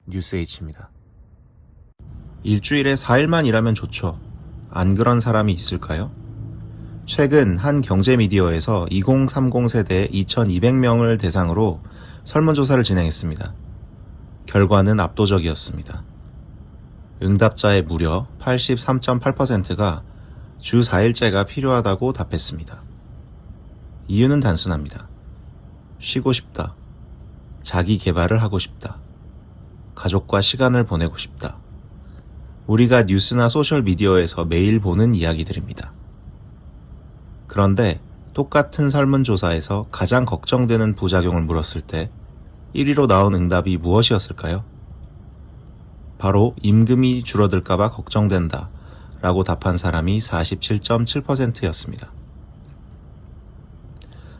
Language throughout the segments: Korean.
뉴스H입니다. 일주일에 4일만 일하면 좋죠. 안 그런 사람이 있을까요? 최근 한 경제미디어에서 2030 세대 2200명을 대상으로 설문조사를 진행했습니다. 결과는 압도적이었습니다. 응답자의 무려 83.8%가 주 4일제가 필요하다고 답했습니다. 이유는 단순합니다. 쉬고 싶다. 자기 개발을 하고 싶다. 가족과 시간을 보내고 싶다. 우리가 뉴스나 소셜미디어에서 매일 보는 이야기들입니다. 그런데 똑같은 설문조사에서 가장 걱정되는 부작용을 물었을 때 1위로 나온 응답이 무엇이었을까요? 바로 임금이 줄어들까봐 걱정된다 라고 답한 사람이 47.7%였습니다.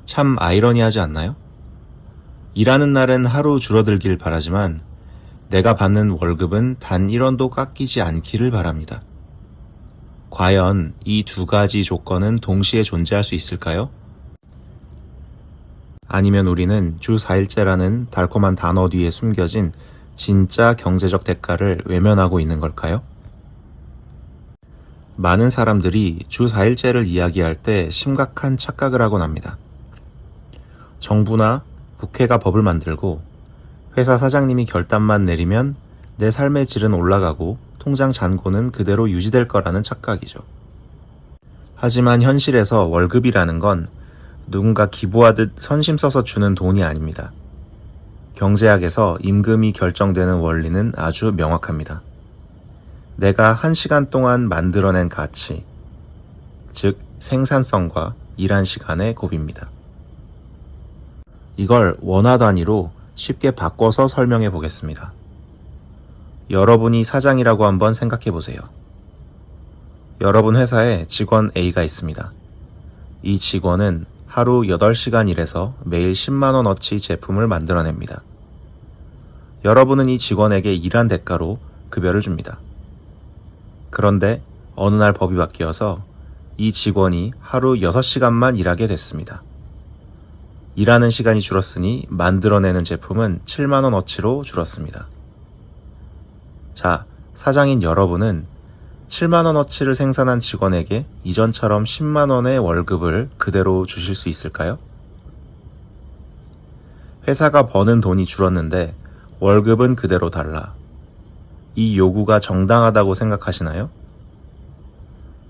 참 아이러니하지 않나요? 일하는 날은 하루 줄어들길 바라지만 내가 받는 월급은 단 1원도 깎이지 않기를 바랍니다. 과연 이 두 가지 조건은 동시에 존재할 수 있을까요? 아니면 우리는 주 4일제라는 달콤한 단어 뒤에 숨겨진 진짜 경제적 대가를 외면하고 있는 걸까요? 많은 사람들이 주 4일제를 이야기할 때 심각한 착각을 하곤 합니다. 정부나 국회가 법을 만들고 회사 사장님이 결단만 내리면 내 삶의 질은 올라가고 통장 잔고는 그대로 유지될 거라는 착각이죠. 하지만 현실에서 월급이라는 건 누군가 기부하듯 선심 써서 주는 돈이 아닙니다. 경제학에서 임금이 결정되는 원리는 아주 명확합니다. 내가 1시간 동안 만들어낸 가치, 즉 생산성과 일한 시간의 곱입니다. 이걸 원화 단위로 쉽게 바꿔서 설명해 보겠습니다. 여러분이 사장이라고 한번 생각해 보세요. 여러분 회사에 직원 A가 있습니다. 이 직원은 하루 8시간 일해서 매일 10만원어치 제품을 만들어냅니다. 여러분은 이 직원에게 일한 대가로 급여를 줍니다. 그런데 어느 날 법이 바뀌어서 이 직원이 하루 6시간만 일하게 됐습니다. 일하는 시간이 줄었으니 만들어내는 제품은 7만원어치로 줄었습니다. 자, 사장인 여러분은 7만원어치를 생산한 직원에게 이전처럼 10만원의 월급을 그대로 주실 수 있을까요? 회사가 버는 돈이 줄었는데 월급은 그대로 달라. 이 요구가 정당하다고 생각하시나요?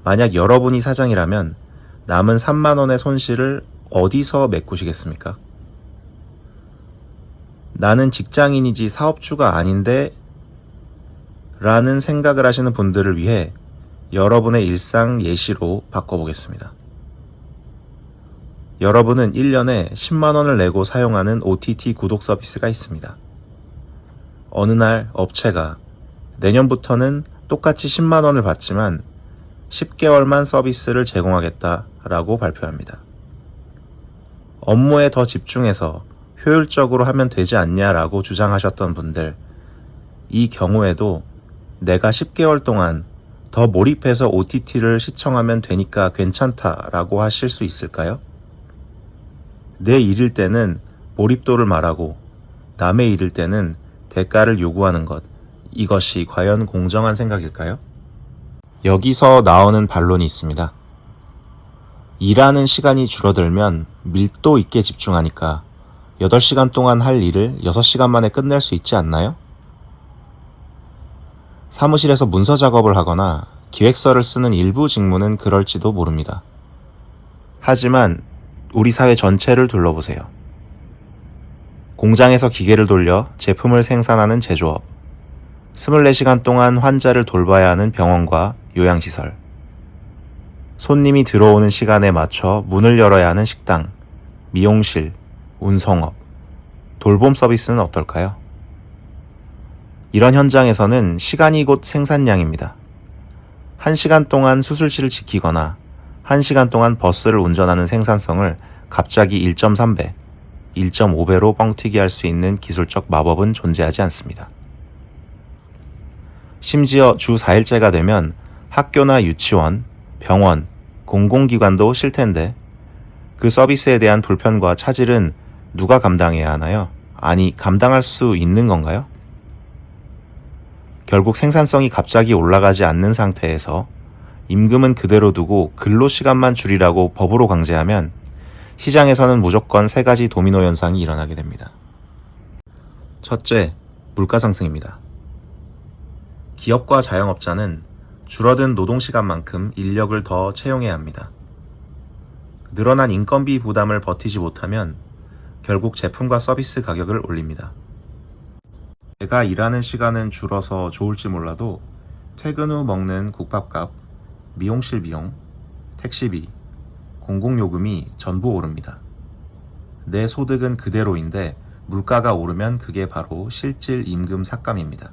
만약 여러분이 사장이라면 남은 3만원의 손실을 어디서 메꾸시겠습니까? 나는 직장인이지 사업주가 아닌데 라는 생각을 하시는 분들을 위해 여러분의 일상 예시로 바꿔보겠습니다. 여러분은 1년에 10만원을 내고 사용하는 OTT 구독 서비스가 있습니다. 어느 날 업체가 내년부터는 똑같이 10만원을 받지만 10개월만 서비스를 제공하겠다라고 발표합니다. 업무에 더 집중해서 효율적으로 하면 되지 않냐라고 주장하셨던 분들, 이 경우에도 내가 10개월 동안 더 몰입해서 OTT를 시청하면 되니까 괜찮다라고 하실 수 있을까요? 내 일일 때는 몰입도를 말하고 남의 일일 때는 대가를 요구하는 것, 이것이 과연 공정한 생각일까요? 여기서 나오는 반론이 있습니다. 일하는 시간이 줄어들면 밀도 있게 집중하니까 8시간 동안 할 일을 6시간 만에 끝낼 수 있지 않나요? 사무실에서 문서 작업을 하거나 기획서를 쓰는 일부 직무는 그럴지도 모릅니다. 하지만 우리 사회 전체를 둘러보세요. 공장에서 기계를 돌려 제품을 생산하는 제조업, 24시간 동안 환자를 돌봐야 하는 병원과 요양시설, 손님이 들어오는 시간에 맞춰 문을 열어야 하는 식당, 미용실, 운송업, 돌봄 서비스는 어떨까요? 이런 현장에서는 시간이 곧 생산량입니다. 1시간 동안 수술실을 지키거나 1시간 동안 버스를 운전하는 생산성을 갑자기 1.3배, 1.5배로 뻥튀기 할 수 있는 기술적 마법은 존재하지 않습니다. 심지어 주 4일제가 되면 학교나 유치원, 병원, 공공기관도 싫텐데 그 서비스에 대한 불편과 차질은 누가 감당해야 하나요? 아니, 감당할 수 있는 건가요? 결국 생산성이 갑자기 올라가지 않는 상태에서 임금은 그대로 두고 근로시간만 줄이라고 법으로 강제하면 시장에서는 무조건 세 가지 도미노 현상이 일어나게 됩니다. 첫째, 물가 상승입니다. 기업과 자영업자는 줄어든 노동시간만큼 인력을 더 채용해야 합니다. 늘어난 인건비 부담을 버티지 못하면 결국 제품과 서비스 가격을 올립니다. 내가 일하는 시간은 줄어서 좋을지 몰라도 퇴근 후 먹는 국밥값, 미용실 비용, 택시비, 공공요금이 전부 오릅니다. 내 소득은 그대로인데 물가가 오르면 그게 바로 실질 임금 삭감입니다.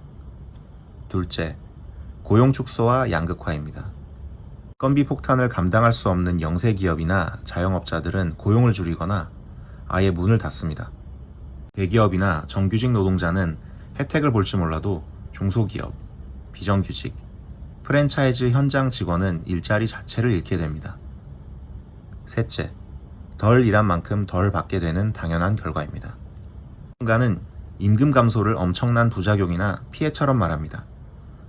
둘째, 고용 축소와 양극화입니다. 인건비 폭탄을 감당할 수 없는 영세 기업이나 자영업자들은 고용을 줄이거나 아예 문을 닫습니다. 대기업이나 정규직 노동자는 혜택을 볼지 몰라도 중소기업, 비정규직, 프랜차이즈 현장 직원은 일자리 자체를 잃게 됩니다. 셋째, 덜 일한 만큼 덜 받게 되는 당연한 결과입니다. 누군가는 임금 감소를 엄청난 부작용이나 피해처럼 말합니다.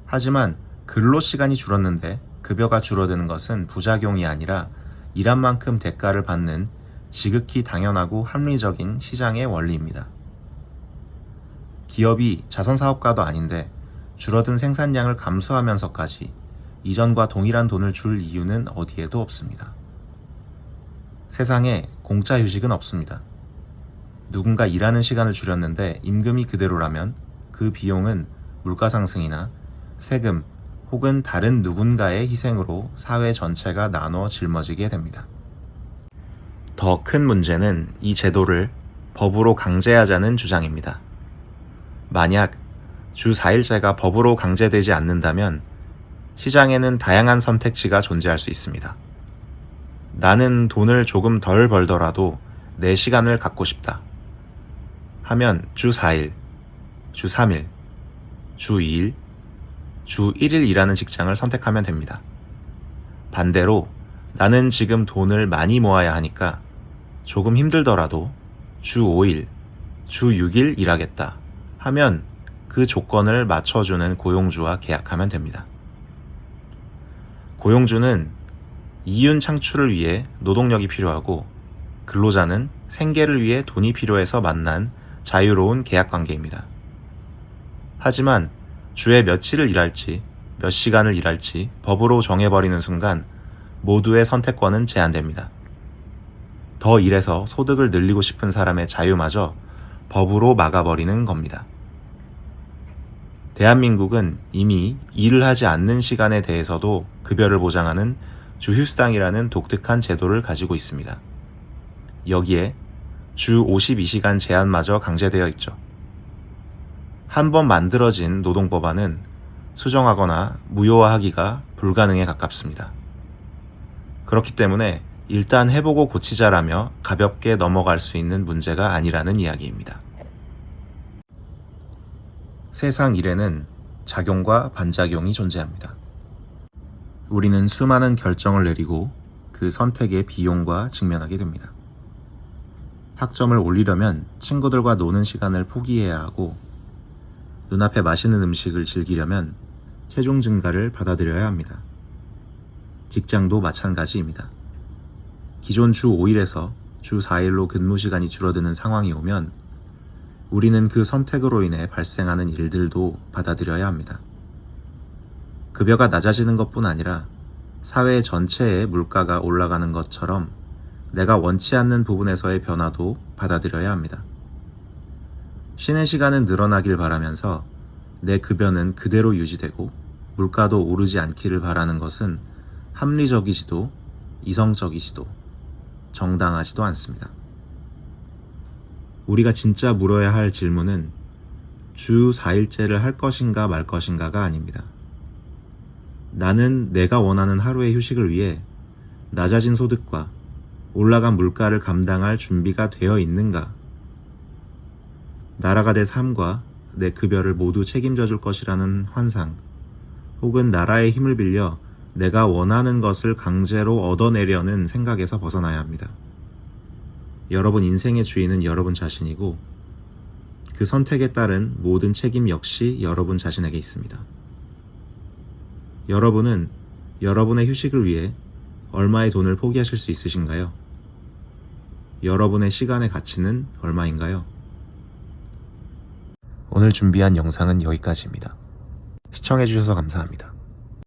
하지만 근로시간이 줄었는데 급여가 줄어드는 것은 부작용이 아니라 일한 만큼 대가를 받는 지극히 당연하고 합리적인 시장의 원리입니다. 기업이 자선사업가도 아닌데 줄어든 생산량을 감수하면서까지 이전과 동일한 돈을 줄 이유는 어디에도 없습니다. 세상에 공짜 휴식은 없습니다. 누군가 일하는 시간을 줄였는데 임금이 그대로라면 그 비용은 물가 상승이나 세금 혹은 다른 누군가의 희생으로 사회 전체가 나눠 짊어지게 됩니다. 더 큰 문제는 이 제도를 법으로 강제하자는 주장입니다. 만약 주 4일제가 법으로 강제되지 않는다면 시장에는 다양한 선택지가 존재할 수 있습니다. 나는 돈을 조금 덜 벌더라도 내 시간을 갖고 싶다 하면 주 4일, 주 3일, 주 2일, 주 1일 일하는 직장을 선택하면 됩니다. 반대로 나는 지금 돈을 많이 모아야 하니까 조금 힘들더라도 주 5일, 주 6일 일하겠다 하면 그 조건을 맞춰주는 고용주와 계약하면 됩니다. 고용주는 이윤 창출을 위해 노동력이 필요하고 근로자는 생계를 위해 돈이 필요해서 만난 자유로운 계약관계입니다. 하지만 주에 며칠을 일할지 몇 시간을 일할지 법으로 정해버리는 순간 모두의 선택권은 제한됩니다. 더 일해서 소득을 늘리고 싶은 사람의 자유마저 법으로 막아버리는 겁니다. 대한민국은 이미 일을 하지 않는 시간에 대해서도 급여를 보장하는 주휴수당이라는 독특한 제도를 가지고 있습니다. 여기에 주 52시간 제한마저 강제되어 있죠. 한 번 만들어진 노동법안은 수정하거나 무효화하기가 불가능에 가깝습니다. 그렇기 때문에 일단 해보고 고치자라며 가볍게 넘어갈 수 있는 문제가 아니라는 이야기입니다. 세상 일에는 작용과 반작용이 존재합니다. 우리는 수많은 결정을 내리고 그 선택의 비용과 직면하게 됩니다. 학점을 올리려면 친구들과 노는 시간을 포기해야 하고 눈앞에 맛있는 음식을 즐기려면 체중 증가를 받아들여야 합니다. 직장도 마찬가지입니다. 기존 주 5일에서 주 4일로 근무 시간이 줄어드는 상황이 오면 우리는 그 선택으로 인해 발생하는 일들도 받아들여야 합니다. 급여가 낮아지는 것뿐 아니라 사회 전체의 물가가 올라가는 것처럼 내가 원치 않는 부분에서의 변화도 받아들여야 합니다. 쉬는 시간은 늘어나길 바라면서 내 급여는 그대로 유지되고 물가도 오르지 않기를 바라는 것은 합리적이지도 이성적이지도 정당하지도 않습니다. 우리가 진짜 물어야 할 질문은 주 4일제를 할 것인가 말 것인가가 아닙니다. 나는 내가 원하는 하루의 휴식을 위해 낮아진 소득과 올라간 물가를 감당할 준비가 되어 있는가? 나라가 내 삶과 내 급여를 모두 책임져 줄 것이라는 환상, 혹은 나라의 힘을 빌려 내가 원하는 것을 강제로 얻어내려는 생각에서 벗어나야 합니다. 여러분 인생의 주인은 여러분 자신이고 그 선택에 따른 모든 책임 역시 여러분 자신에게 있습니다. 여러분은 여러분의 휴식을 위해 얼마의 돈을 포기하실 수 있으신가요? 여러분의 시간의 가치는 얼마인가요? 오늘 준비한 영상은 여기까지입니다. 시청해주셔서 감사합니다.